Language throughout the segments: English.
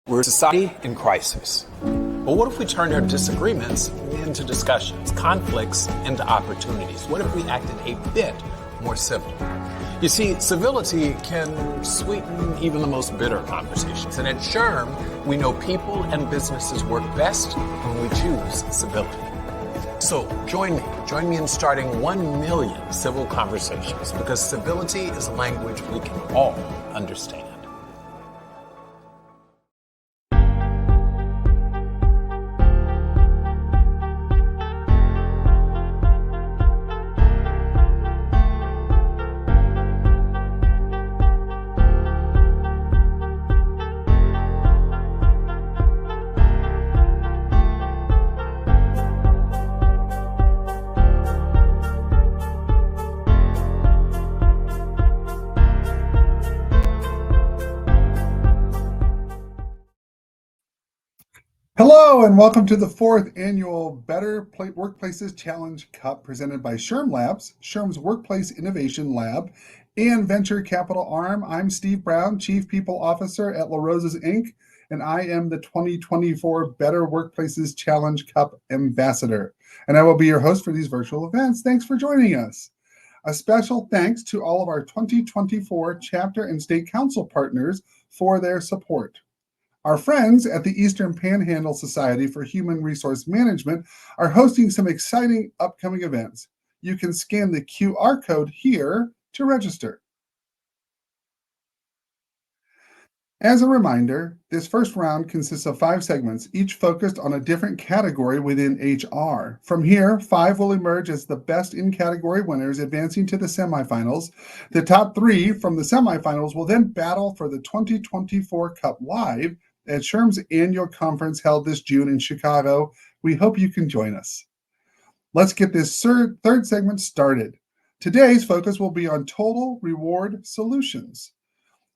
We're a society in crisis. But what if we turned our disagreements into discussions, conflicts into opportunities? What if we acted a bit more civil? You see, civility can sweeten even the most bitter conversations. And at SHRM, we know people and businesses work best when we choose civility. So join me in starting 1 million civil conversations, because civility is a language we can all understand. Hello and welcome to the 4th annual Better Workplaces Challenge Cup presented by SHRMLabs, SHRM's Workplace Innovation Lab, and venture capital arm. I'm Steve Brown, Chief People Officer at La Rosa's Inc., and I am the 2024 Better Workplaces Challenge Cup Ambassador. And I will be your host for these virtual events. Thanks for joining us. A special thanks to all of our 2024 chapter and state council partners for their support. Our friends at the Eastern Panhandle Society for Human Resource Management are hosting some exciting upcoming events. You can scan the QR code here to register. As a reminder, this first round consists of 5 segments, each focused on a different category within HR. From here, 5 will emerge as the best in-category winners, advancing to the semifinals. The top 3 from the semifinals will then battle for the 2024 Cup Live at SHRM's annual conference held this June in Chicago. We hope you can join us. Let's get this third segment started. Today's focus will be on total reward solutions.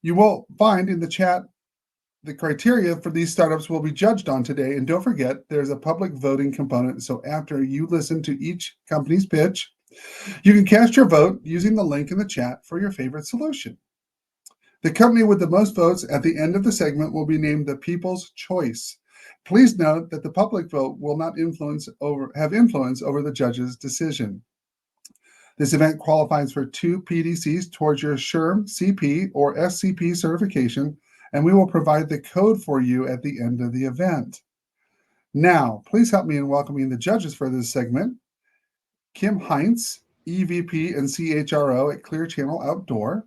You will find in the chat the criteria for these startups will be judged on today. And don't forget, there's a public voting component. So after you listen to each company's pitch, you can cast your vote using the link in the chat for your favorite solution. The company with the most votes at the end of the segment will be named the People's Choice. Please note that the public vote will not have influence over the judge's decision. This event qualifies for 2 PDCs towards your SHRM CP or SCP certification, and we will provide the code for you at the end of the event. Now, please help me in welcoming the judges for this segment. Kim Heinz, EVP and CHRO at Clear Channel Outdoor.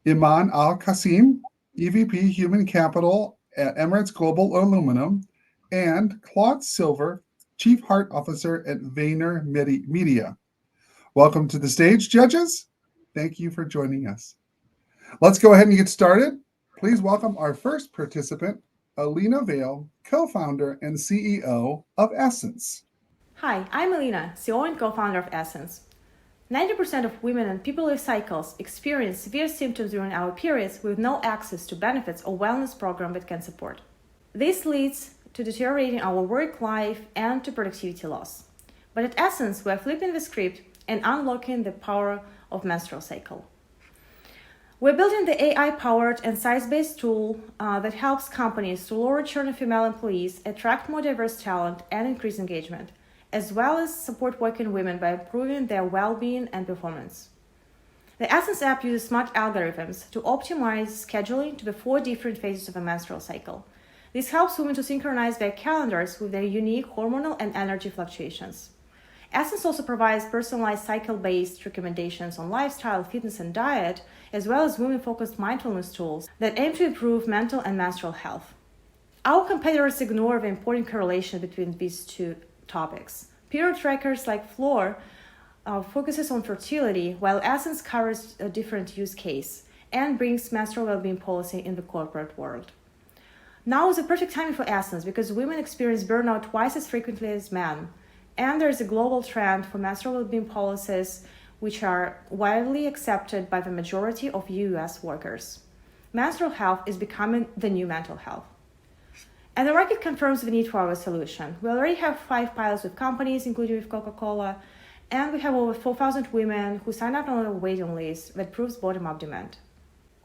Iman Al-Qasim, EVP Human Capital at Emirates Global Aluminum, and Claude Silver, Chief Heart Officer at Vayner Media. Welcome to the stage, judges. Thank you for joining us. Let's go ahead and get started. Please welcome our first participant, Alina Vale, co-founder and CEO of Essence. Hi, I'm Alina, CEO and co-founder of Essence. 90% of women and people with cycles experience severe symptoms during our periods with no access to benefits or wellness program that can support. This leads to deteriorating our work life and to productivity loss. But at Essence, we are flipping the script and unlocking the power of menstrual cycle. We're building the AI-powered and science-based tool that helps companies to lower churn of female employees, attract more diverse talent, and increase engagement, as well as support working women by improving their well-being and performance. The Essence app uses smart algorithms to optimize scheduling to the 4 different phases of a menstrual cycle. This helps women to synchronize their calendars with their unique hormonal and energy fluctuations. Essence also provides personalized cycle-based recommendations on lifestyle, fitness, and diet, as well as women-focused mindfulness tools that aim to improve mental and menstrual health. Our competitors ignore the important correlation between these 2 topics. Period trackers like Floor focuses on fertility, while Essence covers a different use case and brings menstrual well-being policy in the corporate world. Now is the perfect time for Essence because women experience burnout twice as frequently as men, and there is a global trend for menstrual well-being policies which are widely accepted by the majority of US workers. Menstrual health is becoming the new mental health. And the market confirms the need for our solution. We already have 5 pilots with companies, including with Coca-Cola, and we have over 4,000 women who sign up on a waiting list that proves bottom-up demand.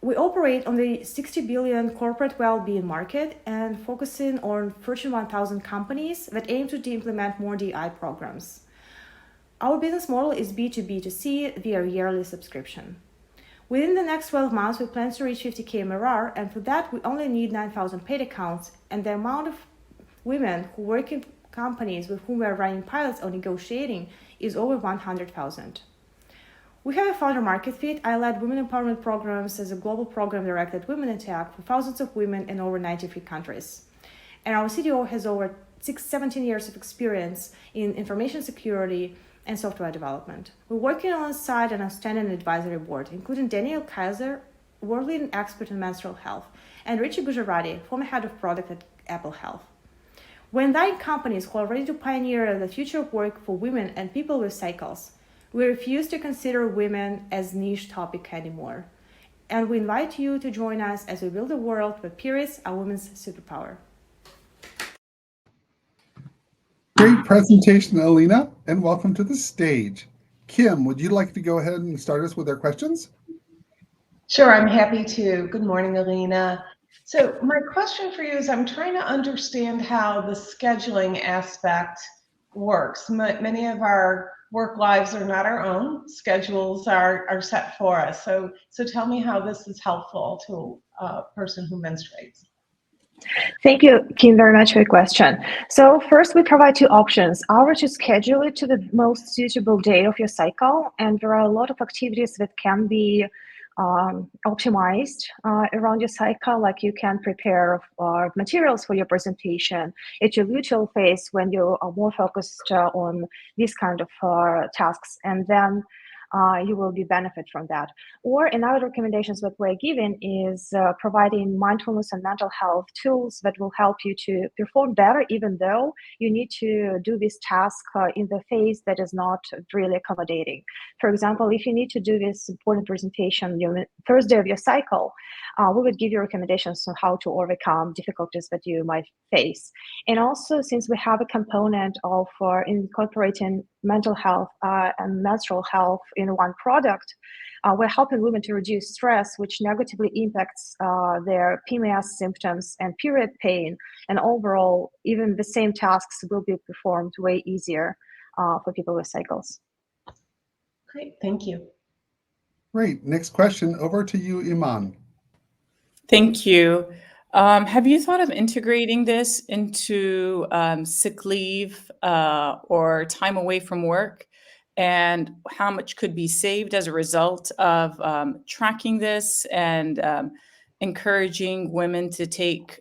We operate on the 60 billion corporate well-being market and focusing on Fortune 1000 companies that aim to implement more DI programs. Our business model is B2B2C via yearly subscription. Within the next 12 months, we plan to reach 50K MRR, and for that, we only need 9,000 paid accounts, and the amount of women who work in companies with whom we are running pilots or negotiating is over 100,000. We have a founder market fit. I led women empowerment programs as a global program director at Women in Tech for thousands of women in over 93 countries. And our CTO has over 17 years of experience in information security and software development. We're working alongside an outstanding advisory board, including Daniel Kaiser, world-leading expert in menstrual health, and Richie Gujarati, former head of product at Apple Health. We're inviting companies who are ready to pioneer the future of work for women and people with cycles. We refuse to consider women as niche topic anymore. And we invite you to join us as we build a world where periods are women's superpower. Great presentation, Alina, and welcome to the stage. Kim, would you like to go ahead and start us with our questions? Sure, I'm happy to. Good morning, Alina. So my question for you is I'm trying to understand how the scheduling aspect works. Many of our work lives are not our own. Schedules are set for us. So tell me how this is helpful to a person who menstruates. Thank you, Kim, very much for your question. So first, we provide two options. Either to schedule it to the most suitable day of your cycle, and there are a lot of activities that can be optimized around your cycle, like you can prepare materials for your presentation at your luteal phase when you are more focused on these kind of tasks, and then you will be benefit from that. Or another recommendations that we're giving is providing mindfulness and mental health tools that will help you to perform better, even though you need to do this task in the phase that is not really accommodating. For example, if you need to do this important presentation on Thursday of your cycle, we would give you recommendations on how to overcome difficulties that you might face. And also, since we have a component of incorporating mental health and menstrual health in one product, we're helping women to reduce stress, which negatively impacts their PMS symptoms and period pain. And overall, even the same tasks will be performed way easier for people with cycles. Great, thank you. Great. Next question, over to you, Iman. Thank you. Have you thought of integrating this into sick leave or time away from work? And how much could be saved as a result of tracking this and encouraging women to take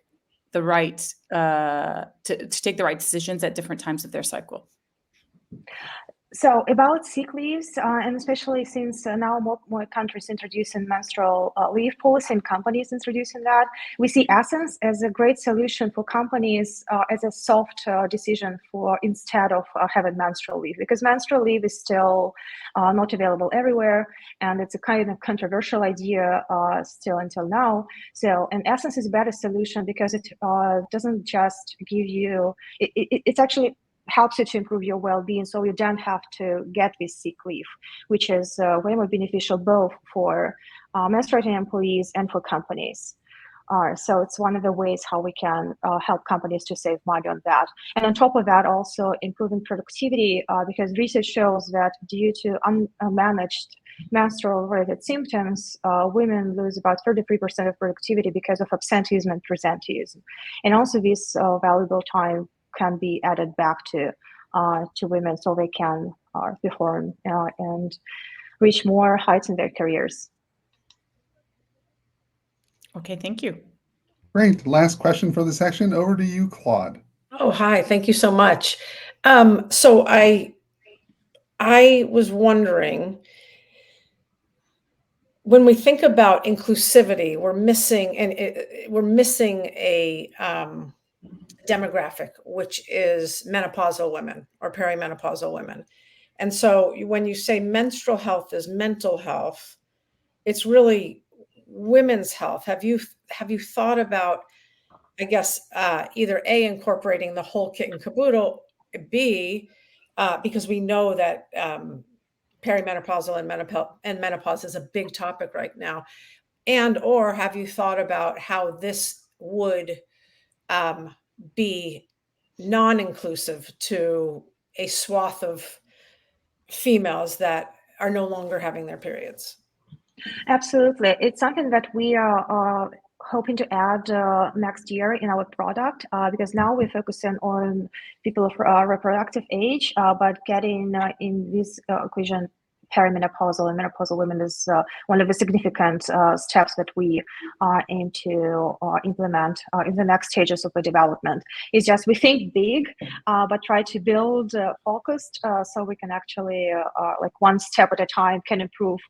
the right to take the right decisions at different times of their cycle? So about sick leaves, and especially since now more countries introducing menstrual leave policy and companies introducing that, we see Essence as a great solution for companies as a soft decision for instead of having menstrual leave, because menstrual leave is still not available everywhere, and it's a kind of controversial idea still until now. So, and Essence is a better solution because it doesn't just give you, it's actually helps you to improve your well-being, so you don't have to get this sick leave, which is way more beneficial both for menstruating employees and for companies. So it's one of the ways how we can help companies to save money on that. And on top of that, also improving productivity, because research shows that due to unmanaged menstrual-related symptoms, women lose about 33% of productivity because of absenteeism and presenteeism. And also this valuable time can be added back to women so they can perform and reach more heights in their careers. Okay, thank you. Great. Last question for the section. Over to you, Claude. Oh, hi. Thank you so much. So I was wondering, when we think about inclusivity, we're missing a demographic, which is menopausal women or perimenopausal women. And so when you say menstrual health is mental health, it's really women's health. Have you thought about, I guess, either A, incorporating the whole kit and caboodle, B, because we know that perimenopausal and menopause is a big topic right now, And or have you thought about how this would be non-inclusive to a swath of females that are no longer having their periods? Absolutely. It's something that we are hoping to add next year in our product because now we're focusing on people of reproductive age, but getting in this equation perimenopausal and menopausal women is one of the significant steps that we aim to implement in the next stages of the development. It's just we think big, but try to build focused so we can actually, like one step at a time, can improve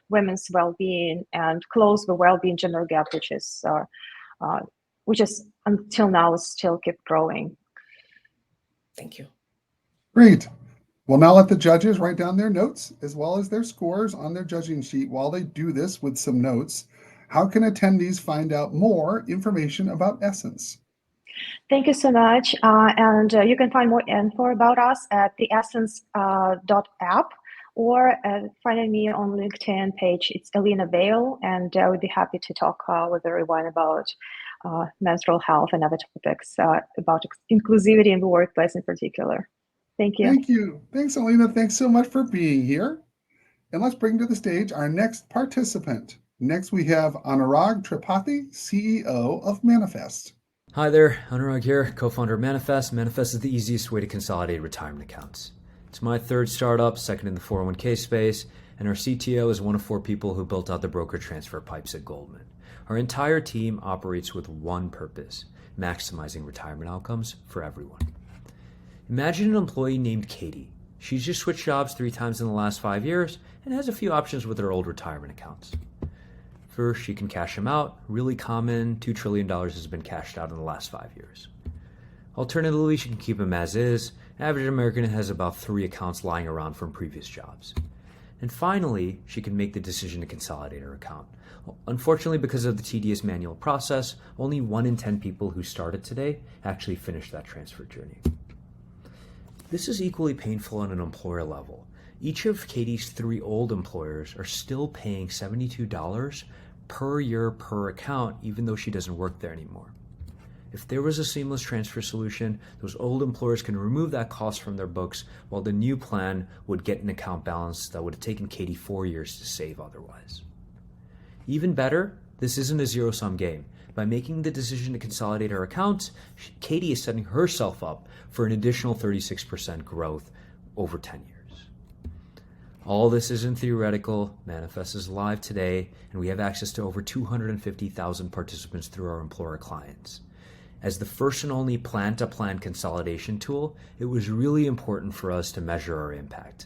women's well-being and close the well-being gender gap, which is until now still keep growing. Thank you. Great. We'll now let the judges write down their notes as well as their scores on their judging sheet. While they do this with some notes, how can attendees find out more information about Essence? Thank you so much. And you can find more info about us at theessence.app or finding me on LinkedIn page. It's Alina Vale, and I would be happy to talk with everyone about menstrual health and other topics about inclusivity in the workplace in particular. Thank you. Thank you. Thanks, Alina. Thanks so much for being here. And let's bring to the stage our next participant. Next, we have Anurag Tripathi, CEO of Manifest. Hi there, Anurag here, co-founder of Manifest. Manifest is the easiest way to consolidate retirement accounts. It's my third startup, second in the 401k space, and our CTO is one of 4 people who built out the broker transfer pipes at Goldman. Our entire team operates with one purpose: maximizing retirement outcomes for everyone. Imagine an employee named Katie. She's just switched jobs 3 times in the last 5 years and has a few options with her old retirement accounts. First, she can cash them out. Really common, $2 trillion has been cashed out in the last 5 years. Alternatively, she can keep them as is. Average American has about 3 accounts lying around from previous jobs. And finally, she can make the decision to consolidate her account. Unfortunately, because of the tedious manual process, only 1 in 10 people who started today actually finish that transfer journey. This is equally painful on an employer level. Each of Katie's 3 old employers are still paying $72 per year per account, even though she doesn't work there anymore. If there was a seamless transfer solution, those old employers can remove that cost from their books, while the new plan would get an account balance that would have taken Katie 4 years to save otherwise. Even better, this isn't a zero-sum game. By making the decision to consolidate her accounts, Katie is setting herself up for an additional 36% growth over 10 years. All this isn't theoretical. Manifest is live today, and we have access to over 250,000 participants through our employer clients. As the first and only plan-to-plan consolidation tool, it was really important for us to measure our impact.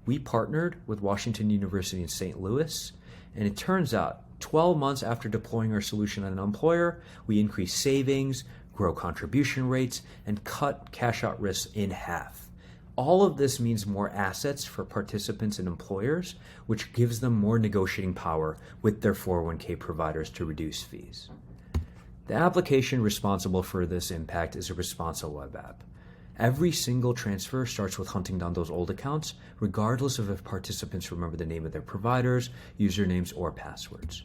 We partnered with Washington University in St. Louis, and it turns out 12 months after deploying our solution on an employer, we increased savings, grow contribution rates, and cut cash-out risks in half. All of this means more assets for participants and employers, which gives them more negotiating power with their 401k providers to reduce fees. The application responsible for this impact is a responsive web app. Every single transfer starts with hunting down those old accounts, regardless of if participants remember the name of their providers, usernames, or passwords.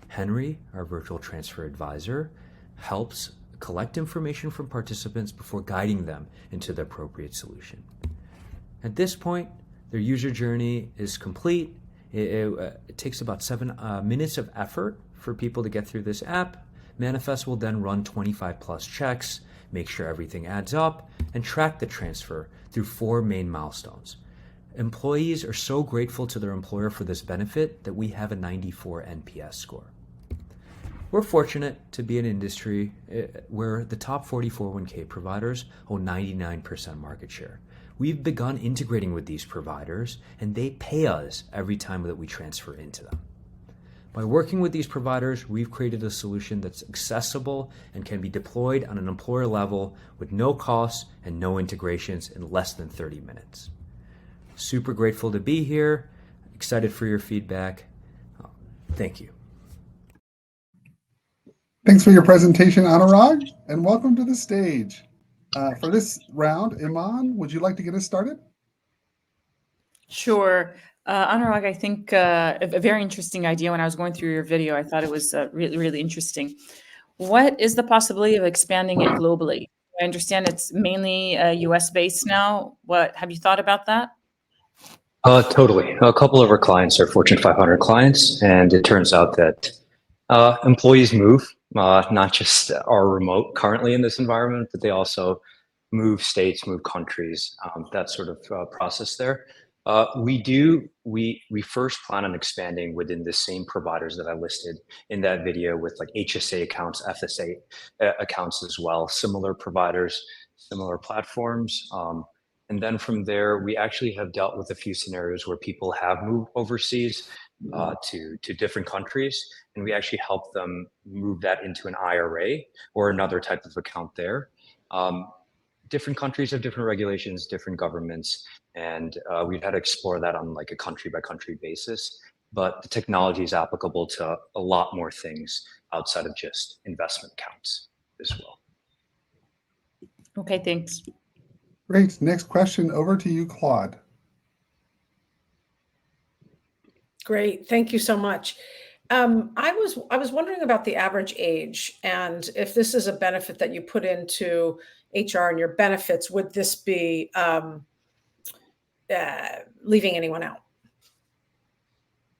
Henry, our virtual transfer advisor, helps collect information from participants before guiding them into the appropriate solution. At this point, their user journey is complete. It takes about 7 minutes of effort for people to get through this app. Manifest will then run 25 plus checks, make sure everything adds up, and track the transfer through 4 main milestones. Employees are so grateful to their employer for this benefit that we have a 94 NPS score. We're fortunate to be in an industry where the top 40 401k providers own 99% market share. We've begun integrating with these providers, and they pay us every time that we transfer into them. By working with these providers, we've created a solution that's accessible and can be deployed on an employer level with no costs and no integrations in less than 30 minutes. Super grateful to be here. Excited for your feedback. Thank you. Thanks for your presentation, Anurag, and welcome to the stage. For this round, Iman, would you like to get us started? Sure. Anurag, I think a very interesting idea. When I was going through your video, I thought it was really, really interesting. What is the possibility of expanding it globally? I understand it's mainly US based now. What have you thought about that? Totally. A couple of our clients are Fortune 500 clients, and it turns out that employees move, not just are remote currently in this environment, but they also move states, move countries, that sort of process there. We first plan on expanding within the same providers that I listed in that video with like HSA accounts, FSA accounts as well, similar providers, similar platforms. And then from there, we actually have dealt with a few scenarios where people have moved overseas to different countries, and we actually help them move that into an IRA or another type of account there. Different countries have different regulations, different governments, and we've had to explore that on like a country by country basis. But the technology is applicable to a lot more things outside of just investment accounts as well. Okay, thanks. Great. Next question over to you, Claude. Great. Thank you so much. I was wondering about the average age, and if this is a benefit that you put into HR and your benefits, would this be leaving anyone out?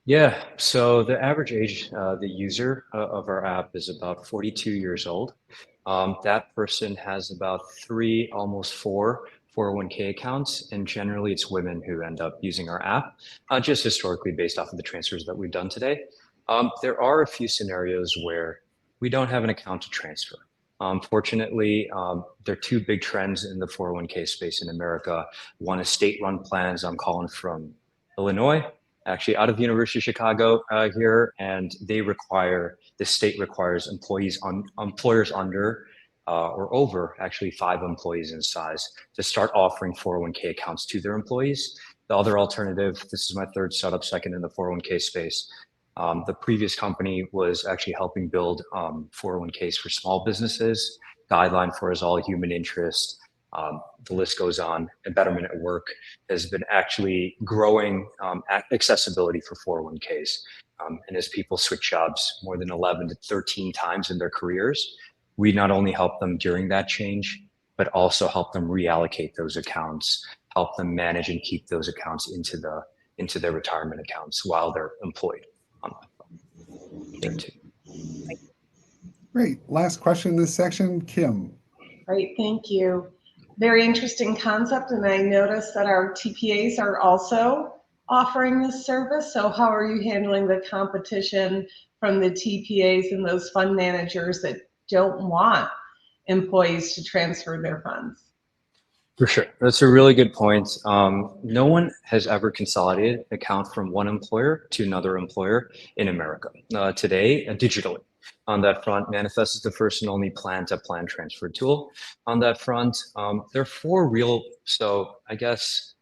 Yeah, so the average age, the user of our app is about 42 years old. That person has about 3, almost 4 401k accounts, and generally it's women who end up using our app, just historically based off of the transfers that we've done today. There are a few scenarios where we don't have an account to transfer. Fortunately, there are 2 big trends in the 401k space in America. One is state-run plans. I'm calling from Illinois, actually out of the University of Chicago here, and the state requires employers under or over actually 5 employees in size to start offering 401k accounts to their employees. The other alternative, this is my third startup, second in the 401k space. The previous company was actually helping build 401ks for small businesses. Guideline for us all, human interest. The list goes on. And Betterment at Work has been actually growing accessibility for 401ks. And as people switch jobs more than 11 to 13 times in their careers, we not only help them during that change, but also help them reallocate those accounts, help them manage and keep those accounts into their retirement accounts while they're employed on that. Great. Last question in this section, Kim. Great, thank you. Very interesting concept, and I noticed that our TPAs are also offering this service. So how are you handling the competition from the TPAs and those fund managers that don't want employees to transfer their funds? For sure. That's a really good point. No one has ever consolidated an account from one employer to another employer in America today, digitally. On that front, Manifest is the first and only plan-to-plan transfer tool. On that front, there are 4 real, so I guess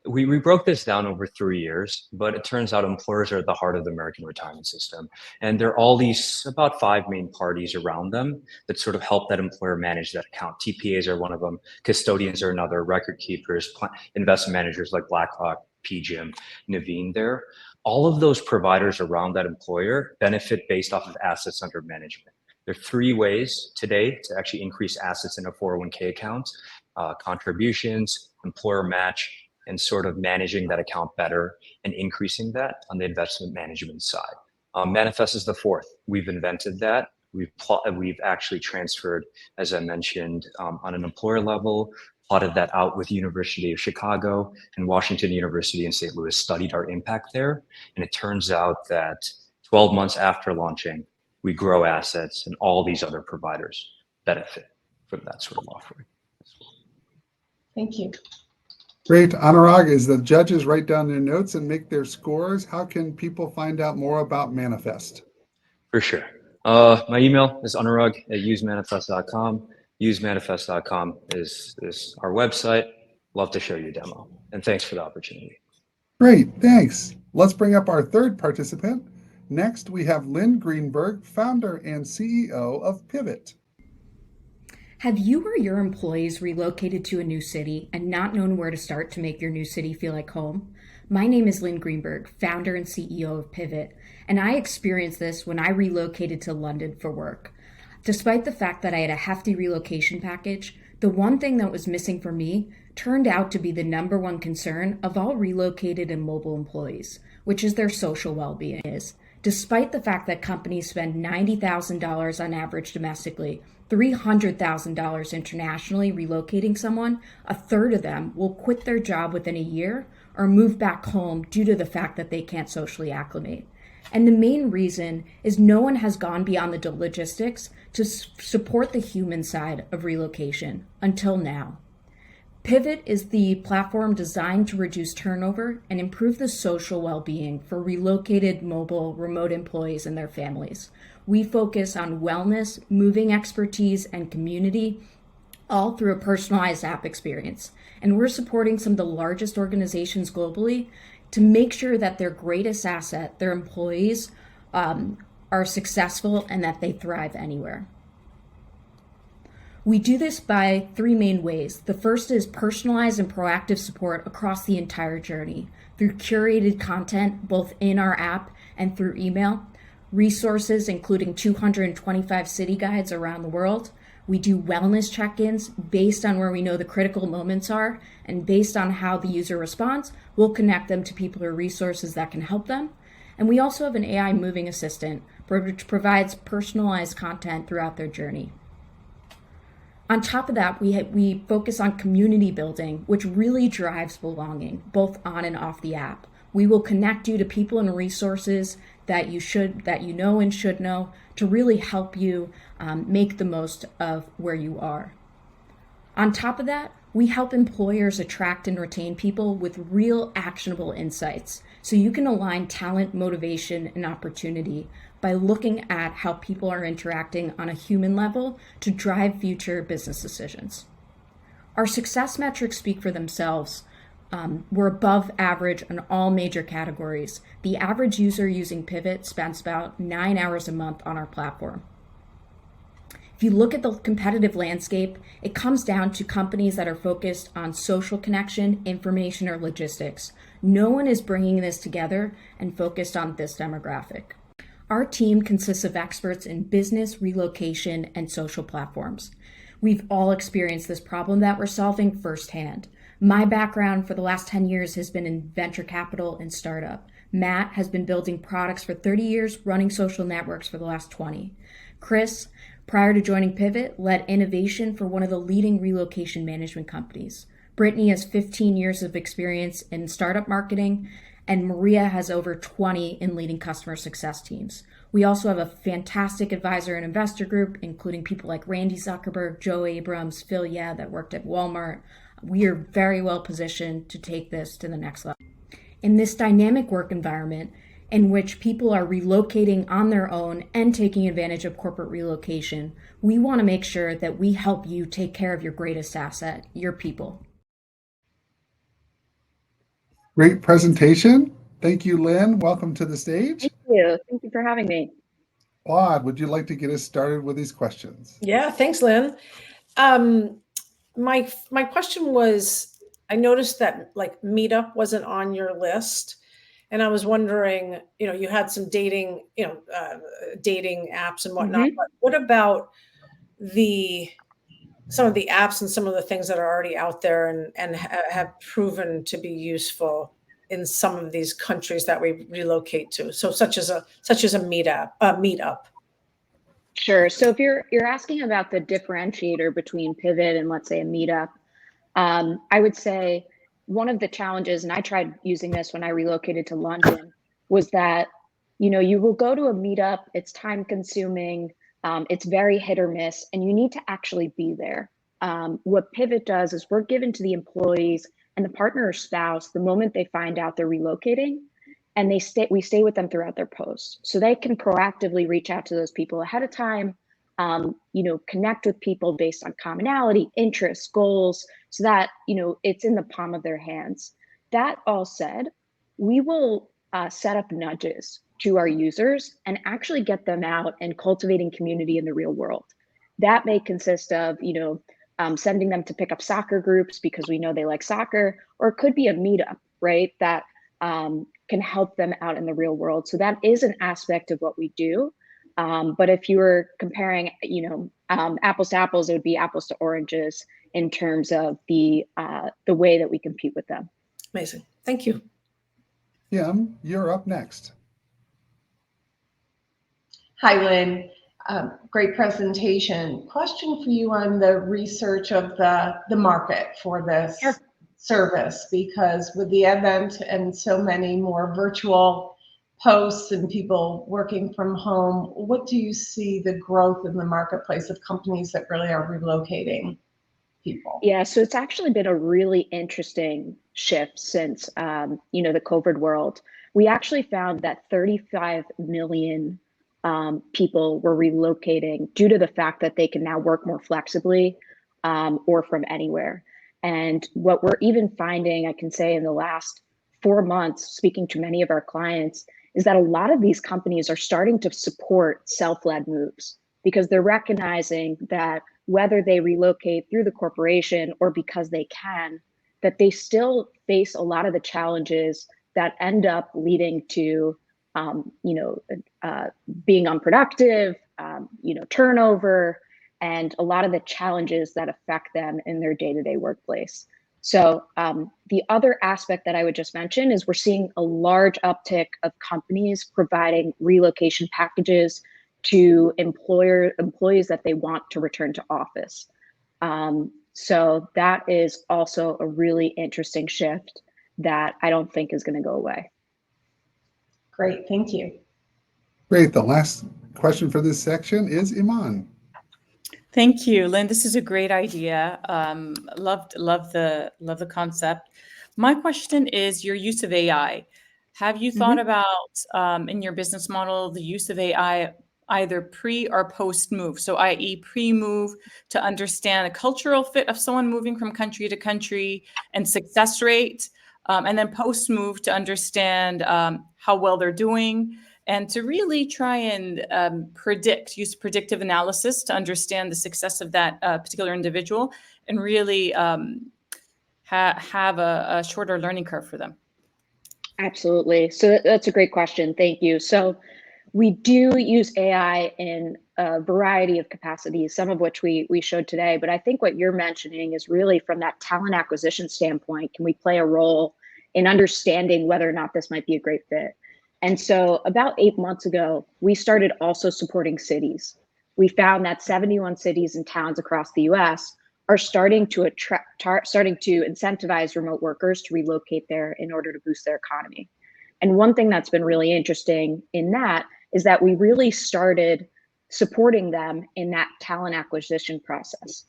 we broke this down over 3 years, but it turns out employers are at the heart of the American retirement system. And there are all these, about 5 main parties around them that sort of help that employer manage that account. TPAs are one of them, custodians are another, record keepers, investment managers like BlackRock, PGIM, Naveen there. All of those providers around that employer benefit based off of assets under management. There are 3 ways today to actually increase assets in a 401k account: contributions, employer match, and sort of managing that account better and increasing that on the investment management side. Manifest is the 4th. We've invented that. We've actually transferred, as I mentioned, on an employer level, plotted that out with University of Chicago and Washington University in St. Louis, studied our impact there. And it turns out that 12 months after launching, we grow assets and all these other providers benefit from that sort of offering. Thank you. Great. Anurag, as the judges write down their notes and make their scores, how can people find out more about Manifest? For sure. My email is anurag@usemanifest.com. Usemanifest.com is our website. Love to show you a demo. And thanks for the opportunity. Great, thanks. Let's bring up our third participant. Next, we have Lynn Greenberg, founder and CEO of Pivot. Have you or your employees relocated to a new city and not known where to start to make your new city feel like home? My name is Lynn Greenberg, founder and CEO of Pivot, and I experienced this when I relocated to London for work. Despite the fact that I had a hefty relocation package, the one thing that was missing for me turned out to be the number one concern of all relocated and mobile employees, which is their social well-being. Despite the fact that companies spend $90,000 on average domestically, $300,000 internationally relocating someone, a third of them will quit their job within a year or move back home due to the fact that they can't socially acclimate. And the main reason is no one has gone beyond the logistics to support the human side of relocation until now. Pivot is the platform designed to reduce turnover and improve the social well-being for relocated mobile remote employees and their families. We focus on wellness, moving expertise, and community, all through a personalized app experience. And we're supporting some of the largest organizations globally to make sure that their greatest asset, their employees, are successful and that they thrive anywhere. We do this by three main ways. The first is personalized and proactive support across the entire journey through curated content, both in our app and through email, resources including 225 city guides around the world. We do wellness check-ins based on where we know the critical moments are, and based on how the user responds, we'll connect them to people or resources that can help them. And we also have an AI moving assistant which provides personalized content throughout their journey. On top of that, we focus on community building, which really drives belonging, both on and off the app. We will connect you to people and resources that you know and should know to really help you make the most of where you are. On top of that, we help employers attract and retain people with real actionable insights, so you can align talent, motivation, and opportunity by looking at how people are interacting on a human level to drive future business decisions. Our success metrics speak for themselves. We're above average in all major categories. The average user using Pivot spends about 9 hours a month on our platform. If you look at the competitive landscape, it comes down to companies that are focused on social connection, information, or logistics. No one is bringing this together and focused on this demographic. Our team consists of experts in business, relocation, and social platforms. We've all experienced this problem that we're solving firsthand. My background for the last 10 years has been in venture capital and startup. Matt has been building products for 30 years, running social networks for the last 20. Chris, prior to joining Pivot, led innovation for one of the leading relocation management companies. Brittany has 15 years of experience in startup marketing, and Maria has over 20 in leading customer success teams. We also have a fantastic advisor and investor group, including people like Randy Zuckerberg, Joe Abrams, Phil Yeh that worked at Walmart. We are very well positioned to take this to the next level. In this dynamic work environment, in which people are relocating on their own and taking advantage of corporate relocation, we want to make sure that we help you take care of your greatest asset, your people. Great presentation. Thank you, Lynn. Welcome to the stage. Thank you. Thank you for having me. Claude, would you like to get us started with these questions? Yeah, thanks, Lynn. My question was, I noticed that like Meetup wasn't on your list, and I was wondering, you had some dating, dating apps and whatnot. Mhm. But what about some of the apps and some of the things that are already out there and have proven to be useful in some of these countries that we relocate to? So such as a Meetup. Sure. So if you're asking about the differentiator between Pivot and, let's say, a Meetup, I would say one of the challenges, and I tried using this when I relocated to London, was that you will go to a Meetup, it's time consuming, it's very hit or miss, and you need to actually be there. What Pivot does is we're given to the employees and the partner or spouse the moment they find out they're relocating, and we stay with them throughout their post. So they can proactively reach out to those people ahead of time, connect with people based on commonality, interests, goals, so that, it's in the palm of their hands. That all said, we will set up nudges to our users and actually get them out and cultivating community in the real world. That may consist of, sending them to pick up soccer groups because we know they like soccer, or it could be a meetup, right? That can help them out in the real world. So that is an aspect of what we do. But if you were comparing, apples to apples, it would be apples to oranges in terms of the way that we compete with them. Amazing. Thank you. Kim, you're up next. Hi, Lynn. Great presentation. Question for you on the research of the market for this service, because with the advent and so many more virtual posts and people working from home, what do you see the growth in the marketplace of companies that really are relocating people? Yeah, so it's actually been a really interesting shift since, the COVID world. We actually found that 35 million people were relocating due to the fact that they can now work more flexibly or from anywhere. And what we're even finding, I can say in the last 4 months, speaking to many of our clients, is that a lot of these companies are starting to support self-led moves because they're recognizing that whether they relocate through the corporation or because they can, that they still face a lot of the challenges that end up leading to being unproductive, turnover, and a lot of the challenges that affect them in their day-to-day workplace. So the other aspect that I would just mention is we're seeing a large uptick of companies providing relocation packages to employees that they want to return to office. So that is also a really interesting shift that I don't think is going to go away. Great, thank you. Great. The last question for this section is Iman. Thank you, Lynn. This is a great idea. Love the concept. My question is your use of AI. Have you thought about in your business model the use of AI either pre or post move? So, i.e., pre-move to understand the cultural fit of someone moving from country to country and success rate, and then post-move to understand how well they're doing, and to really try and use predictive analysis to understand the success of that particular individual and really have a shorter learning curve for them. Absolutely. So that's a great question. Thank you. So we do use AI in a variety of capacities, some of which we showed today. But I think what you're mentioning is really from that talent acquisition standpoint, can we play a role in understanding whether or not this might be a great fit? And so about 8 months ago, we started also supporting cities. We found that 71 cities and towns across the US are starting to incentivize remote workers to relocate there in order to boost their economy. And one thing that's been really interesting in that is that we really started supporting them in that talent acquisition process.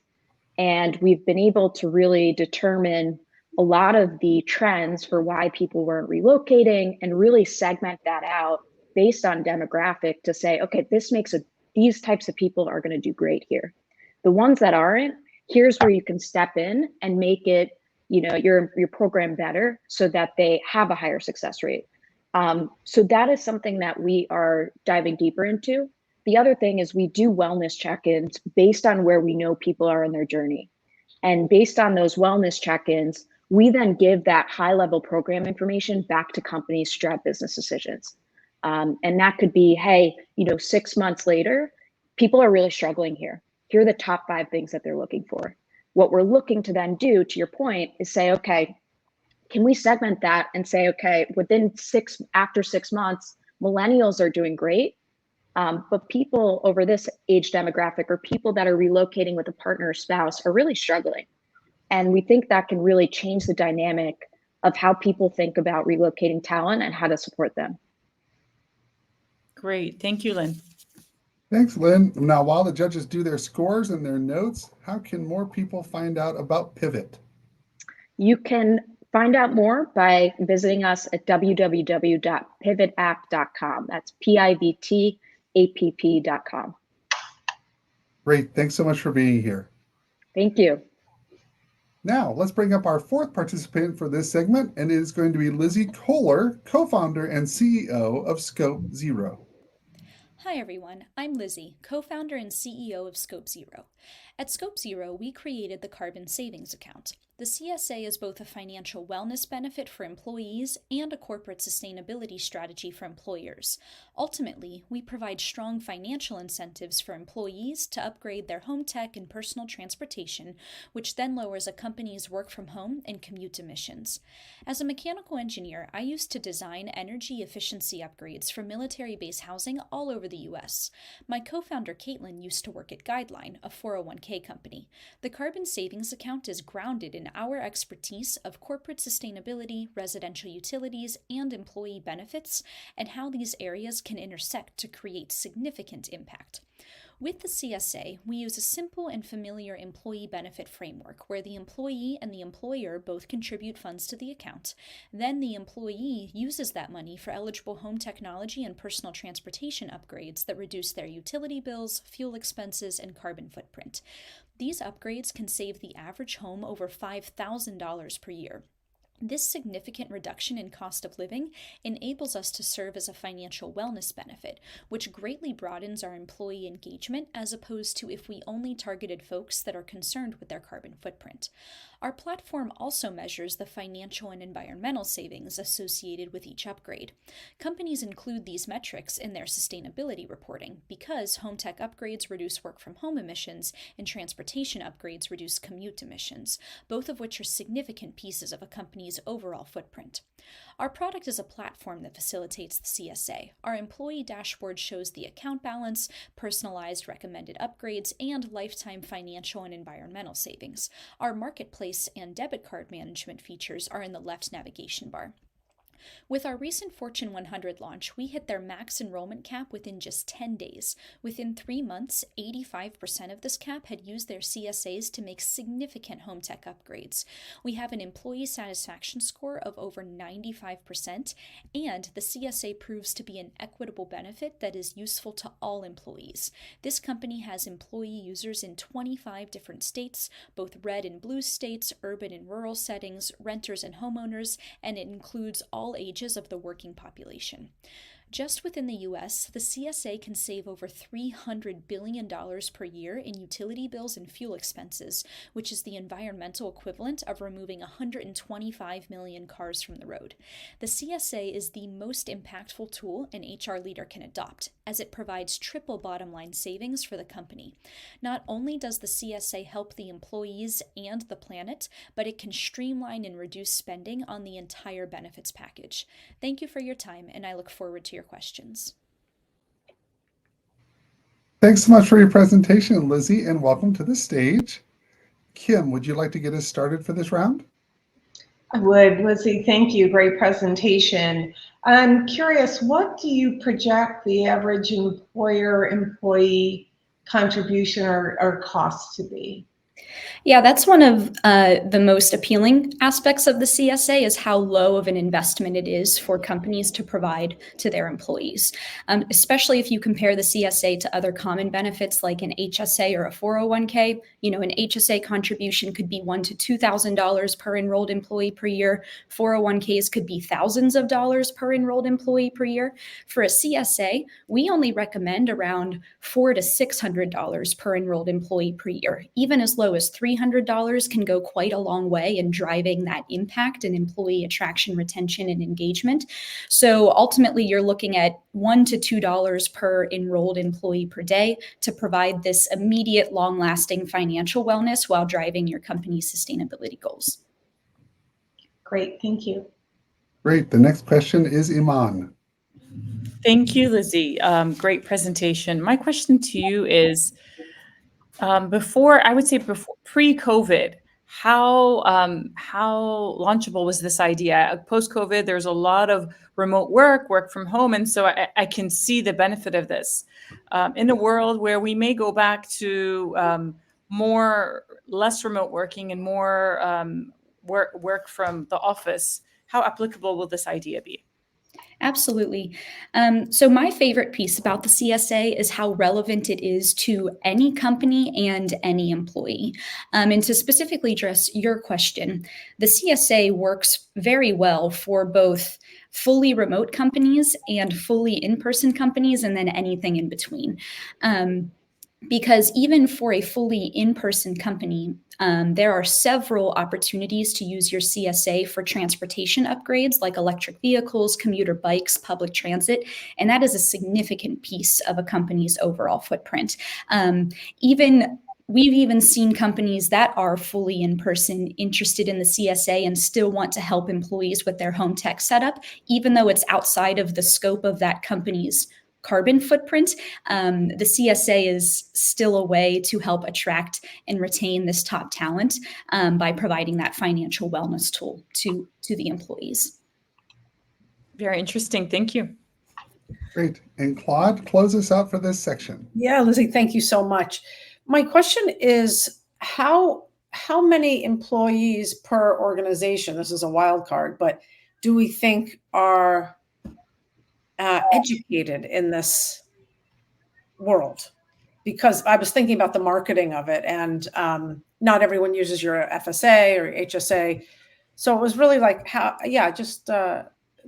And we've been able to really determine a lot of the trends for why people weren't relocating and really segment that out based on demographic to say, okay, these types of people are going to do great here. The ones that aren't, here's where you can step in and make it, your program better so that they have a higher success rate. So that is something that we are diving deeper into. The other thing is we do wellness check-ins based on where we know people are in their journey. And based on those wellness check-ins, we then give that high-level program information back to companies to drive business decisions. And that could be, hey, 6 months later, people are really struggling here. Here are the top 5 things that they're looking for. What we're looking to then do, to your point, is say, okay, can we segment that and say, okay, after 6 months, millennials are doing great, but people over this age demographic or people that are relocating with a partner or spouse are really struggling. And we think that can really change the dynamic of how people think about relocating talent and how to support them. Great. Thank you, Lynn. Thanks, Lynn. Now, while the judges do their scores and their notes, how can more people find out about Pivot? You can find out more by visiting us at www.pivotapp.com. That's PIVTAPP.com. Great. Thanks so much for being here. Thank you. Now, let's bring up our 4th participant for this segment, and it is going to be Lizzie Kohler, co-founder and CEO of Scope Zero. Hi everyone, I'm Lizzie, co-founder and CEO of Scope Zero. At Scope Zero, we created the Carbon Savings Account. The CSA is both a financial wellness benefit for employees and a corporate sustainability strategy for employers. Ultimately, we provide strong financial incentives for employees to upgrade their home tech and personal transportation, which then lowers a company's work from home and commute emissions. As a mechanical engineer, I used to design energy efficiency upgrades for military base housing all over the US. My co-founder Caitlin used to work at Guideline, a 401k company. The Carbon Savings Account is grounded in our expertise of corporate sustainability, residential utilities, and employee benefits, and how these areas can intersect to create significant impact. With the CSA, we use a simple and familiar employee benefit framework where the employee and the employer both contribute funds to the account. Then the employee uses that money for eligible home technology and personal transportation upgrades that reduce their utility bills, fuel expenses, and carbon footprint. These upgrades can save the average home over $5,000 per year. This significant reduction in cost of living enables us to serve as a financial wellness benefit, which greatly broadens our employee engagement as opposed to if we only targeted folks that are concerned with their carbon footprint. Our platform also measures the financial and environmental savings associated with each upgrade. Companies include these metrics in their sustainability reporting because home tech upgrades reduce work from home emissions and transportation upgrades reduce commute emissions, both of which are significant pieces of a company's overall footprint. Our product is a platform that facilitates the CSA. Our employee dashboard shows the account balance, personalized recommended upgrades, and lifetime financial and environmental savings. Our marketplace and debit card management features are in the left navigation bar. With our recent Fortune 100 launch, we hit their max enrollment cap within just 10 days. Within 3 months, 85% of this cap had used their CSAs to make significant home tech upgrades. We have an employee satisfaction score of over 95%, and the CSA proves to be an equitable benefit that is useful to all employees. This company has employee users in 25 different states, both red and blue states, urban and rural settings, renters and homeowners, and it includes all ages of the working population. Just within the US, the CSA can save over $300 billion per year in utility bills and fuel expenses, which is the environmental equivalent of removing 125 million cars from the road. The CSA is the most impactful tool an HR leader can adopt, as it provides triple bottom line savings for the company. Not only does the CSA help the employees and the planet, but it can streamline and reduce spending on the entire benefits package. Thank you for your time, and I look forward to your questions. Thanks so much for your presentation, Lizzie, and welcome to the stage. Kim, would you like to get us started for this round? I would. Lizzie, thank you. Great presentation. I'm curious, what do you project the average employer-employee contribution or cost to be? Yeah, that's one of the most appealing aspects of the CSA is how low of an investment it is for companies to provide to their employees, especially if you compare the CSA to other common benefits like an HSA or a 401k. An HSA contribution could be $1,000 to $2,000 per enrolled employee per year. 401ks could be thousands of dollars per enrolled employee per year. For a CSA, we only recommend around $400 to $600 per enrolled employee per year. Even as low as $300 can go quite a long way in driving that impact in employee attraction, retention, and engagement. So ultimately, you're looking at $1 to $2 per enrolled employee per day to provide this immediate, long-lasting financial wellness while driving your company's sustainability goals. Great, thank you. Great. The next question is Iman. Thank you, Lizzie. Great presentation. My question to you is, before pre-COVID, how launchable was this idea? Post-COVID, there's a lot of remote work from home, and so I can see the benefit of this. In a world where we may go back to less remote working and more work from the office, how applicable will this idea be? Absolutely. So my favorite piece about the CSA is how relevant it is to any company and any employee. And to specifically address your question, the CSA works very well for both fully remote companies and fully in-person companies, and then anything in between. Because even for a fully in-person company, there are several opportunities to use your CSA for transportation upgrades like electric vehicles, commuter bikes, public transit, and that is a significant piece of a company's overall footprint. We've even seen companies that are fully in person interested in the CSA and still want to help employees with their home tech setup, even though it's outside of the scope of that company's carbon footprint. The CSA is still a way to help attract and retain this top talent by providing that financial wellness tool to the employees. Very interesting. Thank you. Great. And Claude, close us out for this section. Yeah, Lizzie, thank you so much. My question is how many employees per organization, this is a wild card, but do we think are educated in this world? Because I was thinking about the marketing of it, and not everyone uses your FSA or HSA. So it was really like,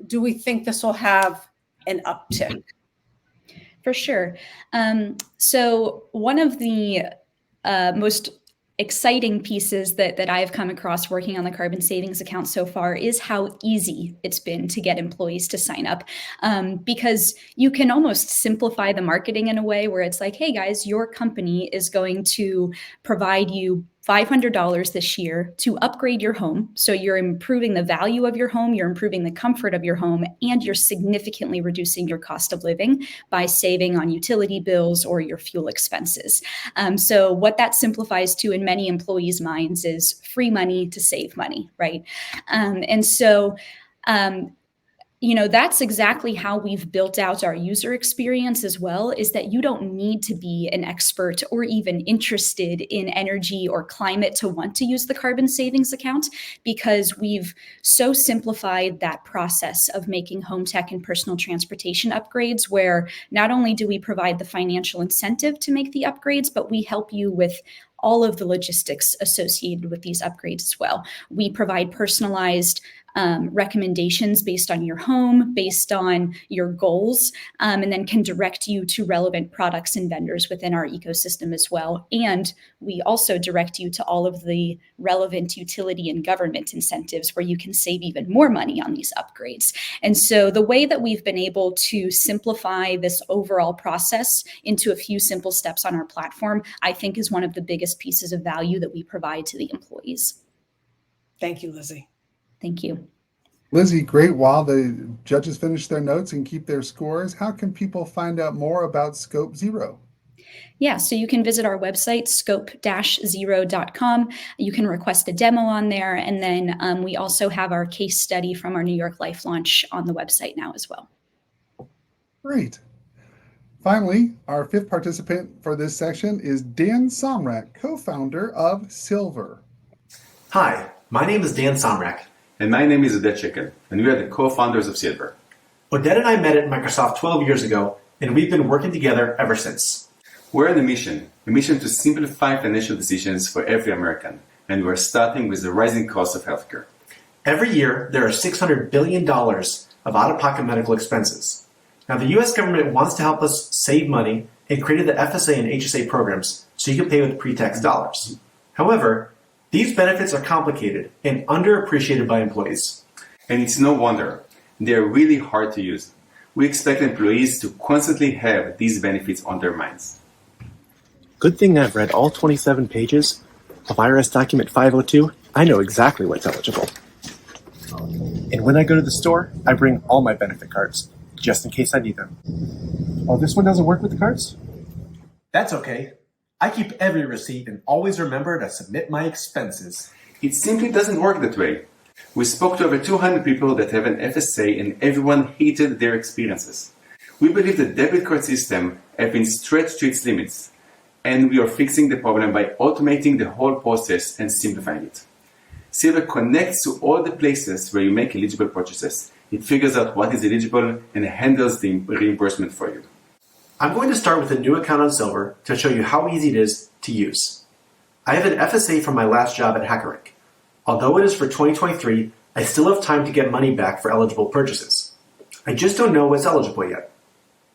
do we think this will have an uptick? For sure. So one of the most exciting pieces that I've come across working on the carbon savings account so far is how easy it's been to get employees to sign up, because you can almost simplify the marketing in a way where it's like, hey guys, your company is going to provide you $500 this year to upgrade your home. So you're improving the value of your home, you're improving the comfort of your home, and you're significantly reducing your cost of living by saving on utility bills or your fuel expenses. So what that simplifies to in many employees' minds is free money to save money, right? That's exactly how we've built out our user experience as well, is that you don't need to be an expert or even interested in energy or climate to want to use the carbon savings account, because we've so simplified that process of making home tech and personal transportation upgrades, where not only do we provide the financial incentive to make the upgrades, but we help you with all of the logistics associated with these upgrades as well. We provide personalized recommendations based on your home, based on your goals, and then can direct you to relevant products and vendors within our ecosystem as well. And we also direct you to all of the relevant utility and government incentives where you can save even more money on these upgrades. And so the way that we've been able to simplify this overall process into a few simple steps on our platform, I think is one of the biggest pieces of value that we provide to the employees. Thank you, Lizzie. Thank you. Lizzie, great. While the judges finish their notes and keep their scores, how can people find out more about Scope Zero? Yeah, so you can visit our website, scope-zero.com. You can request a demo on there. And then we also have our case study from our New York Life launch on the website now as well. Great. Finally, our fifth participant for this section is Dan Somrak, co-founder of Silver. Hi, my name is Dan Somrak. And my name is Odette Chicken, and we are the co-founders of Silver. Odette and I met at Microsoft 12 years ago, and we've been working together ever since. We're on a mission to simplify financial decisions for every American, and we're starting with the rising cost of healthcare. Every year, there are $600 billion of out-of-pocket medical expenses. Now, the U.S. government wants to help us save money and created the FSA and HSA programs so you can pay with pre-tax dollars. However, these benefits are complicated and underappreciated by employees. And it's no wonder. They're really hard to use. We expect employees to constantly have these benefits on their minds. Good thing I've read all 27 pages of IRS Document 502. I know exactly what's eligible. And when I go to the store, I bring all my benefit cards, just in case I need them. Oh, this one doesn't work with the cards? That's okay. I keep every receipt and always remember to submit my expenses. It simply doesn't work that way. We spoke to over 200 people that have an FSA and everyone hated their experiences. We believe the debit card system has been stretched to its limits, and we are fixing the problem by automating the whole process and simplifying it. Silver connects to all the places where you make eligible purchases. It figures out what is eligible and handles the reimbursement for you. I'm going to start with a new account on Silver to show you how easy it is to use. I have an FSA from my last job at HackerRank. Although it is for 2023, I still have time to get money back for eligible purchases. I just don't know what's eligible yet.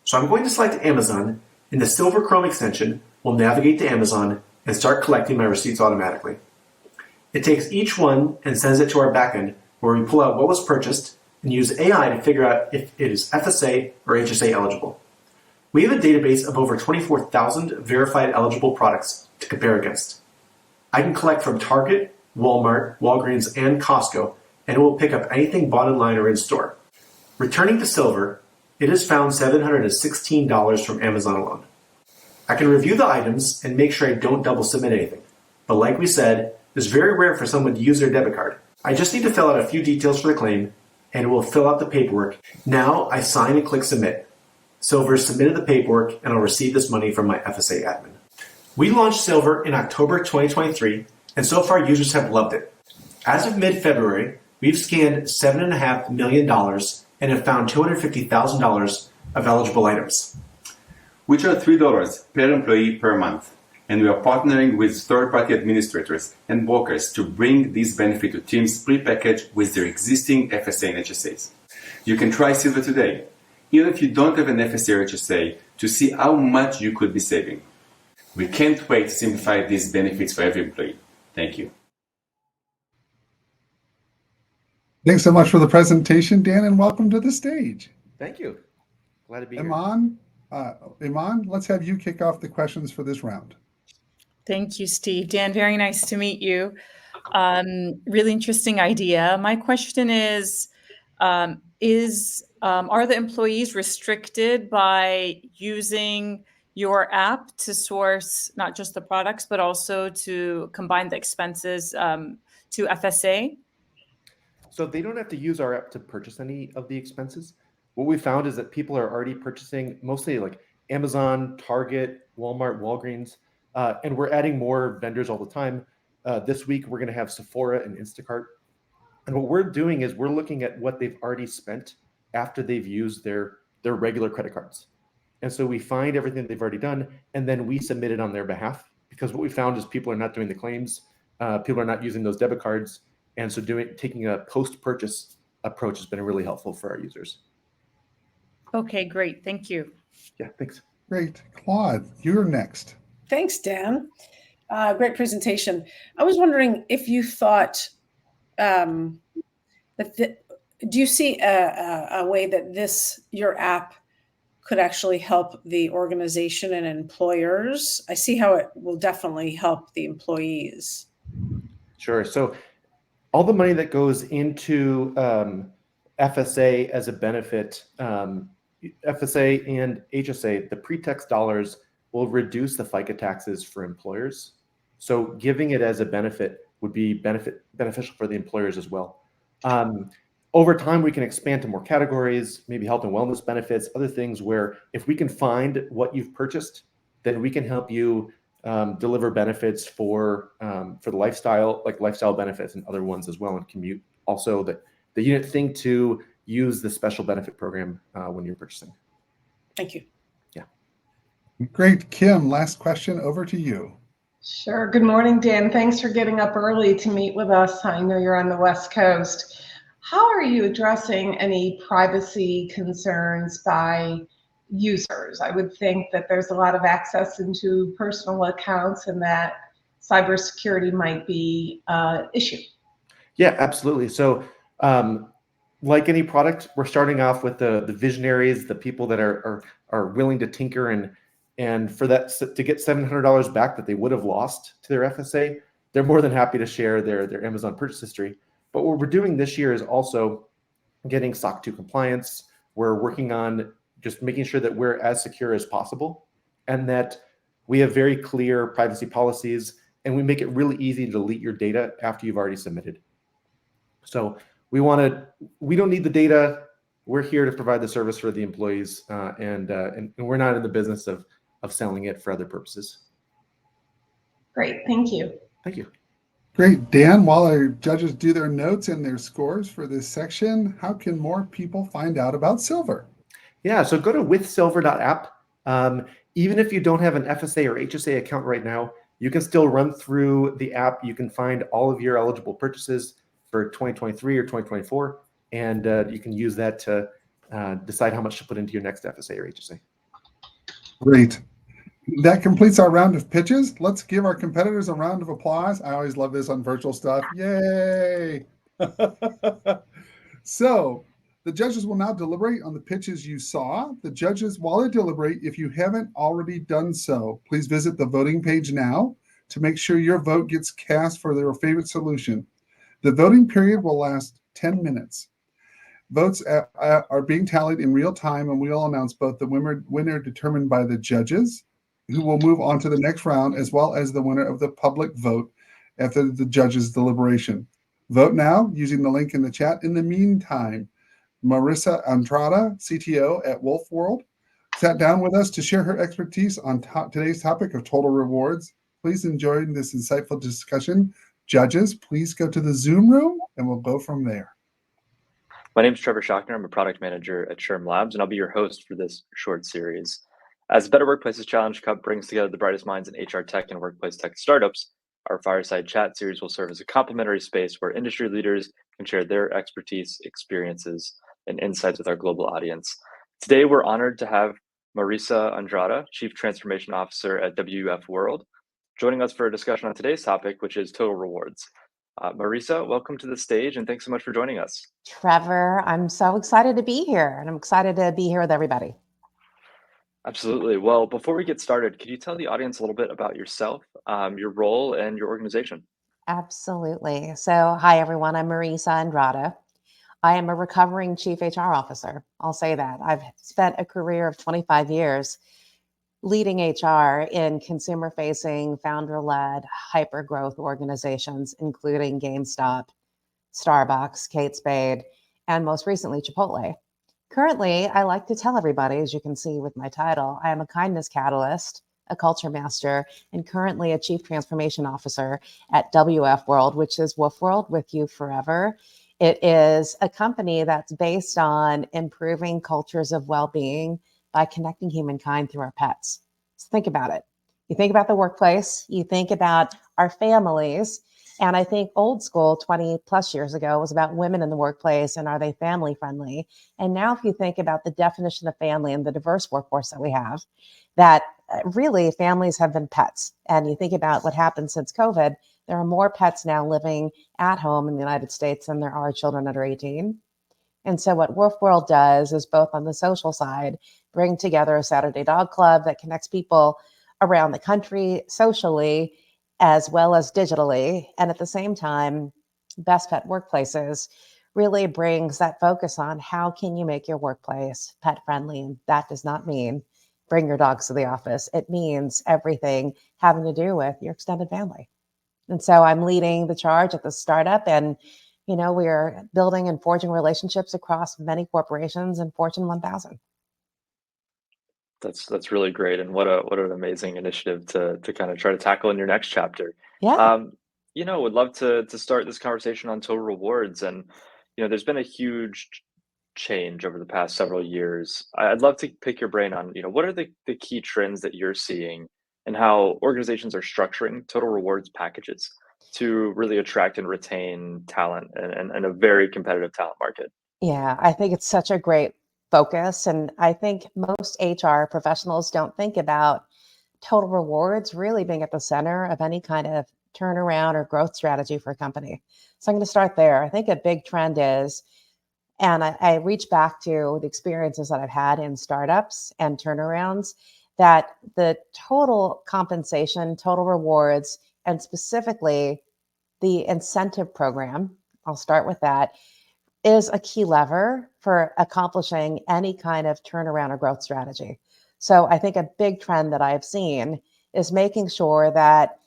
So I'm going to select Amazon, and the Silver Chrome extension will navigate to Amazon and start collecting my receipts automatically. It takes each one and sends it to our backend, where we pull out what was purchased and use AI to figure out if it is FSA or HSA eligible. We have a database of over 24,000 verified eligible products to compare against. I can collect from Target, Walmart, Walgreens, and Costco, and it will pick up anything bought online or in store. Returning to Silver, it has found $716 from Amazon alone. I can review the items and make sure I don't double submit anything. But like we said, it's very rare for someone to use their debit card. I just need to fill out a few details for the claim, and it will fill out the paperwork. Now I sign and click submit. Silver submitted the paperwork, and I'll receive this money from my FSA admin. We launched Silver in October 2023, and so far users have loved it. As of mid-February, we've scanned $7.5 million and have found $250,000 of eligible items. We charge $3 per employee per month, and we are partnering with third-party administrators and brokers to bring this benefit to teams prepackaged with their existing FSA and HSAs. You can try Silver today, even if you don't have an FSA or HSA, to see how much you could be saving. We can't wait to simplify these benefits for every employee. Thank you. Thanks so much for the presentation, Dan, and welcome to the stage. Thank you. Glad to be here. Iman, let's have you kick off the questions for this round. Thank you, Steve. Dan, very nice to meet you. Really interesting idea. My question is are the employees restricted by using your app to source not just the products, but also to combine the expenses to FSA? So they don't have to use our app to purchase any of the expenses. What we found is that people are already purchasing mostly like Amazon, Target, Walmart, Walgreens, and we're adding more vendors all the time. This week, we're going to have Sephora and Instacart. And what we're doing is we're looking at what they've already spent after they've used their regular credit cards. And so we find everything they've already done, and then we submit it on their behalf, because what we found is people are not doing the claims, people are not using those debit cards, and so taking a post-purchase approach has been really helpful for our users. Okay, great. Thank you. Yeah, thanks. Great. Claude, you're next. Thanks, Dan. Great presentation. I was wondering if you thought do you see a way that your app could actually help the organization and employers? I see how it will definitely help the employees. Sure. So all the money that goes into FSA as a benefit, FSA and HSA, the pre-tax dollars will reduce the FICA taxes for employers. So giving it as a benefit would be beneficial for the employers as well. Over time, we can expand to more categories, maybe health and wellness benefits, other things where if we can find what you've purchased, then we can help you deliver benefits for the lifestyle, like lifestyle benefits and other ones as well, and commute. Also, that you didn't think to use the special benefit program when you're purchasing. Thank you. Yeah. Great. Kim, last question, over to you. Sure. Good morning, Dan. Thanks for getting up early to meet with us. I know you're on the West Coast. How are you addressing any privacy concerns by users? I would think that there's a lot of access into personal accounts and that cybersecurity might be an issue. Yeah, absolutely. So like any product, we're starting off with the visionaries, the people that are willing to tinker, and for that to get $700 back that they would have lost to their FSA, they're more than happy to share their Amazon purchase history. But what we're doing this year is also getting SOC 2 compliance. We're working on just making sure that we're as secure as possible and that we have very clear privacy policies, and we make it really easy to delete your data after you've already submitted. So we don't need the data. We're here to provide the service for the employees, and we're not in the business of selling it for other purposes. Great, thank you. Thank you. Great. Dan, while our judges do their notes and their scores for this section, how can more people find out about Silver? Yeah, so go to withsilver.app. Even if you don't have an FSA or HSA account right now, you can still run through the app. You can find all of your eligible purchases for 2023 or 2024, and you can use that to decide how much to put into your next FSA or HSA. Great. That completes our round of pitches. Let's give our competitors a round of applause. I always love this on virtual stuff. Yay! So the judges will now deliberate on the pitches you saw. The judges, while they deliberate, if you haven't already done so, please visit the voting page now to make sure your vote gets cast for your favorite solution. The voting period will last 10 minutes. Votes are being tallied in real time, and we'll announce both the winner determined by the judges, who will move on to the next round, as well as the winner of the public vote after the judges' deliberation. Vote now using the link in the chat. In the meantime, Marissa Andrada, CTO at Wolf World, sat down with us to share her expertise on today's topic of total rewards. Please enjoy this insightful discussion. Judges, please go to the Zoom room, and we'll go from there. My name is Trevor Schochner. I'm a product manager at SHRMLabs, and I'll be your host for this short series. As Better Workplaces Challenge Cup brings together the brightest minds in HR tech and workplace tech startups, our Fireside Chat series will serve as a complimentary space where industry leaders can share their expertise, experiences, and insights with our global audience. Today, we're honored to have Marissa Andrada, Chief Transformation Officer at WF World, joining us for a discussion on today's topic, which is total rewards. Marissa, welcome to the stage, and thanks so much for joining us. Trevor, I'm so excited to be here, and I'm excited to be here with everybody. Absolutely. Well, before we get started, could you tell the audience a little bit about yourself, your role, and your organization? Absolutely. So, hi, everyone. I'm Marissa Andrada. I am a recovering Chief HR Officer. I'll say that. I've spent a career of 25 years leading HR in consumer-facing, founder-led, hyper-growth organizations, including GameStop, Starbucks, Kate Spade, and most recently, Chipotle. Currently, I like to tell everybody, as you can see with my title, I am a kindness catalyst, a culture master, and currently a chief transformation officer at WF World, which is Wolf World, with you forever. It is a company that's based on improving cultures of well-being by connecting humankind through our pets. So think about it. You think about the workplace, you think about our families, and I think old school 20 plus years ago was about women in the workplace and are they family friendly? And now if you think about the definition of family and the diverse workforce that we have, that really families have been pets. And you think about what happened since COVID, there are more pets now living at home in the United States than there are children under 18. And so what Wolf World does is both on the social side, bring together a Saturday Dog Club that connects people around the country socially, as well as digitally. And at the same time, Best Pet Workplaces really brings that focus on how can you make your workplace pet friendly. And that does not mean bring your dogs to the office. It means everything having to do with your extended family. And so I'm leading the charge at the startup, and we are building and forging relationships across many corporations and Fortune 1000. That's really great, and what an amazing initiative to kind of try to tackle in your next chapter. Yeah. Would love to start this conversation on total rewards, and there's been a huge change over the past several years. I'd love to pick your brain on what are the key trends that you're seeing and how organizations are structuring total rewards packages to really attract and retain talent and a very competitive talent market. Yeah, I think it's such a great focus. And I think most HR professionals don't think about total rewards really being at the center of any kind of turnaround or growth strategy for a company. So I'm going to start there. I think a big trend is, and I reach back to the experiences that I've had in startups and turnarounds, that the total compensation, total rewards, and specifically the incentive program, I'll start with that, is a key lever for accomplishing any kind of turnaround or growth strategy. So I think a big trend that I've seen is making sure that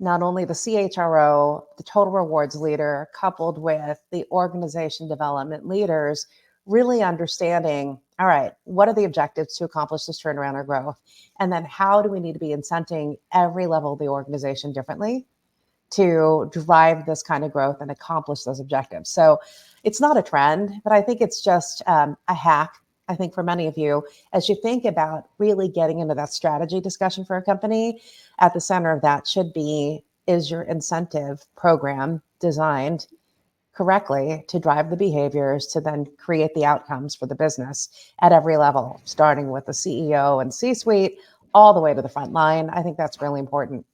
not only the CHRO, the total rewards leader, coupled with the organization development leaders, really understanding, all right, what are the objectives to accomplish this turnaround or growth? And then how do we need to be incenting every level of the organization differently to drive this kind of growth and accomplish those objectives? So it's not a trend, but I think it's just a hack, I think, for many of you, as you think about really getting into that strategy discussion for a company. At the center of that should be, is your incentive program designed correctly to drive the behaviors to then create the outcomes for the business at every level, starting with the CEO and C-suite all the way to the front line. I think that's really important.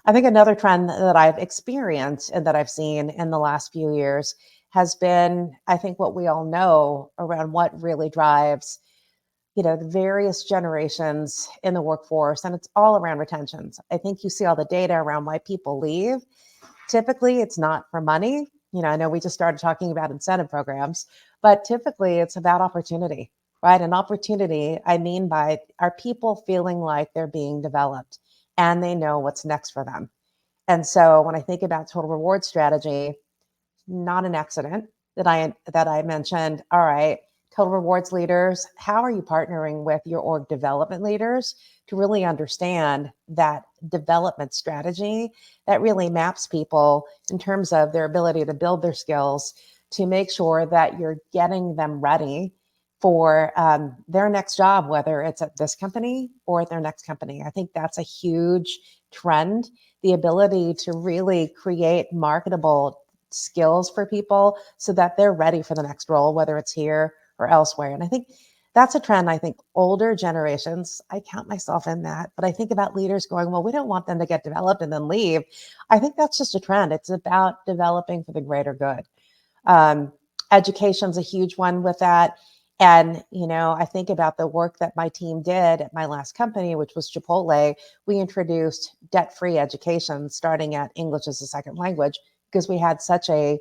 I think another trend that I've experienced and that I've seen in the last few years has been, I think, what we all know around what really drives, the various generations in the workforce, and it's all around retentions. I think you see all the data around why people leave. Typically, it's not for money. I know we just started talking about incentive programs, but typically it's about opportunity, right? And opportunity, I mean by, are people feeling like they're being developed and they know what's next for them? And so when I think about total reward strategy, not an accident that I mentioned, all right, total rewards leaders, how are you partnering with your org development leaders to really understand that development strategy that really maps people in terms of their ability to build their skills, to make sure that you're getting them ready for their next job, whether it's at this company or at their next company. I think that's a huge trend, the ability to really create marketable skills for people so that they're ready for the next role, whether it's here or elsewhere. And I think that's a trend. I think older generations, I count myself in that, but I think about leaders going, well, we don't want them to get developed and then leave. I think that's just a trend. It's about developing for the greater good. Education's a huge one with that. And, I think about the work that my team did at my last company, which was Chipotle. We introduced debt-free education starting at English as a second language because we had such a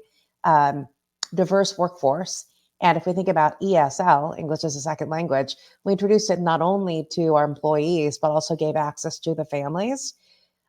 diverse workforce. And if we think about ESL, English as a second language, we introduced it not only to our employees, but also gave access to the families,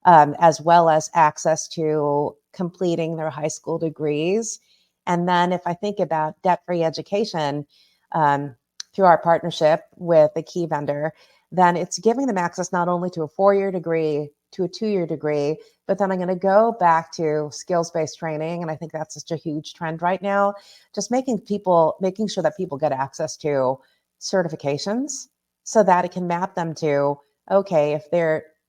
as well as access to completing their high school degrees. And then if I think about debt-free education through our partnership with a key vendor, then it's giving them access not only to a 4-year degree, to a 2-year degree, but then I'm going to go back to skills-based training. And I think that's such a huge trend right now, just making sure that people get access to certifications so that it can map them to, okay,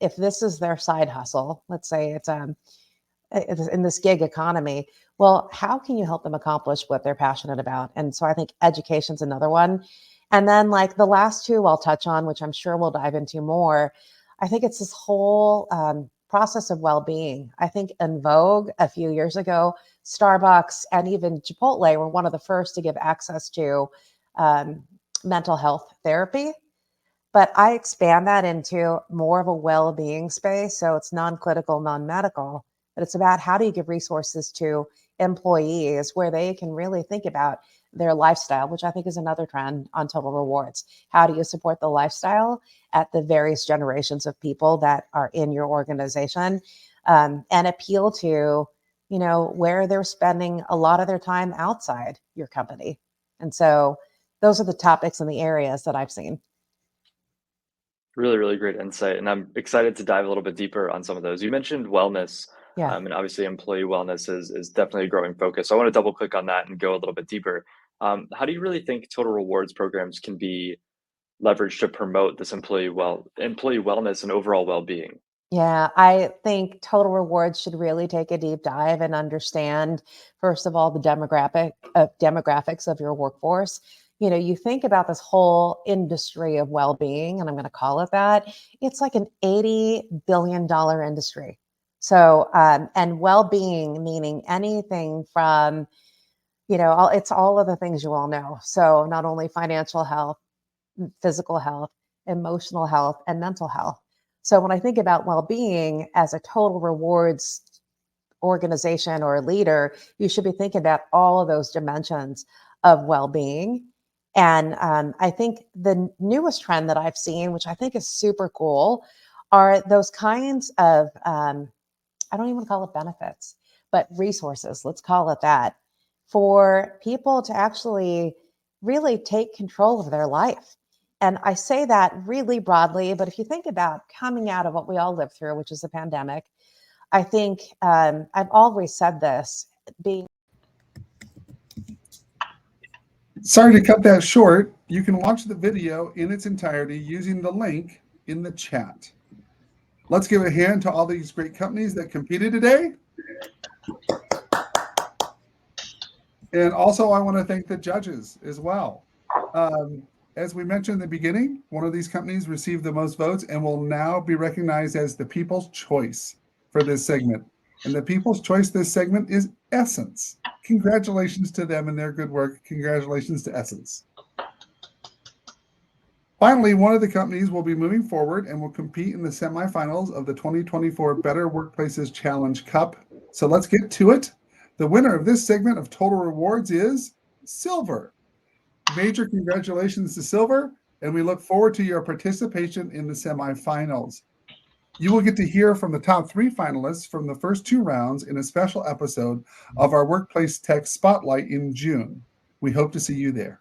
if this is their side hustle, let's say it's in this gig economy, well, how can you help them accomplish what they're passionate about? And so I think education's another one. And then like the last two I'll touch on, which I'm sure we'll dive into more, I think it's this whole process of well-being. I think in vogue a few years ago, Starbucks and even Chipotle were one of the first to give access to mental health therapy. But I expand that into more of a well-being space. So it's non-clinical, non-medical, but it's about how do you give resources to employees where they can really think about their lifestyle, which I think is another trend on total rewards. How do you support the lifestyle at the various generations of people that are in your organization, and appeal to, where they're spending a lot of their time outside your company. And so those are the topics and the areas that I've seen. Really, really great insight. And I'm excited to dive a little bit deeper on some of those. You mentioned wellness, Yeah. and obviously employee wellness is definitely a growing focus. So I want to double click on that and go a little bit deeper. How do you really think total rewards programs can be leveraged to promote this employee wellness and overall well-being? Yeah, I think total rewards should really take a deep dive and understand, first of all, the demographics of your workforce. You think about this whole industry of well-being, and I'm going to call it that. It's like an $80 billion industry. So, and well-being meaning anything from, it's all of the things you all know. So not only financial health, physical health, emotional health, and mental health. So when I think about well-being as a total rewards organization or a leader, you should be thinking about all of those dimensions of well-being. And I think the newest trend that I've seen, which I think is super cool, are those kinds of, I don't even call it benefits, but resources, let's call it that, for people to actually really take control of their life. And I say that really broadly, but if you think about coming out of what we all lived through, which is the pandemic, I think I've always said this, Sorry to cut that short. You can watch the video in its entirety using the link in the chat. Let's give a hand to all these great companies that competed today. And also, I want to thank the judges as well. As we mentioned in the beginning, one of these companies received the most votes and will now be recognized as the People's Choice for this segment. And the People's Choice this segment is Essence. Congratulations to them and their good work. Congratulations to Essence. Finally, one of the companies will be moving forward and will compete in the semifinals of the 2024 Better Workplaces Challenge Cup. So let's get to it. The winner of this segment of Total Rewards is Silver. Major congratulations to Silver, and we look forward to your participation in the semifinals. You will get to hear from the top 3 finalists from the first 2 rounds in a special episode of our Workplace Tech Spotlight in June. We hope to see you there.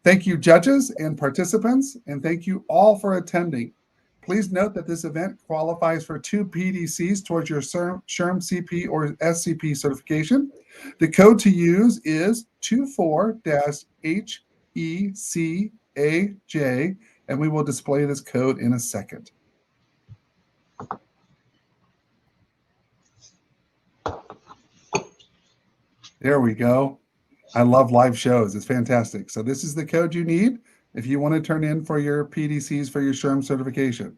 Thank you, judges and participants, and thank you all for attending. Please note that this event qualifies for 2 PDCs towards your SHRM CP or SCP certification. The code to use is 24-HECAJ, and we will display this code in a second. There we go. I love live shows. It's fantastic. So this is the code you need if you want to turn in for your PDCs for your SHRM certification.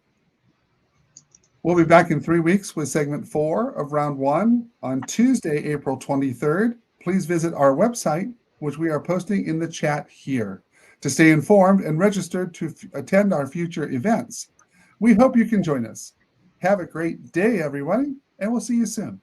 We'll be back in 3 weeks with segment 4 of round 1 on Tuesday, April 23rd. Please visit our website, which we are posting in the chat here, to stay informed and registered to attend our future events. We hope you can join us. Have a great day, everyone, and we'll see you soon.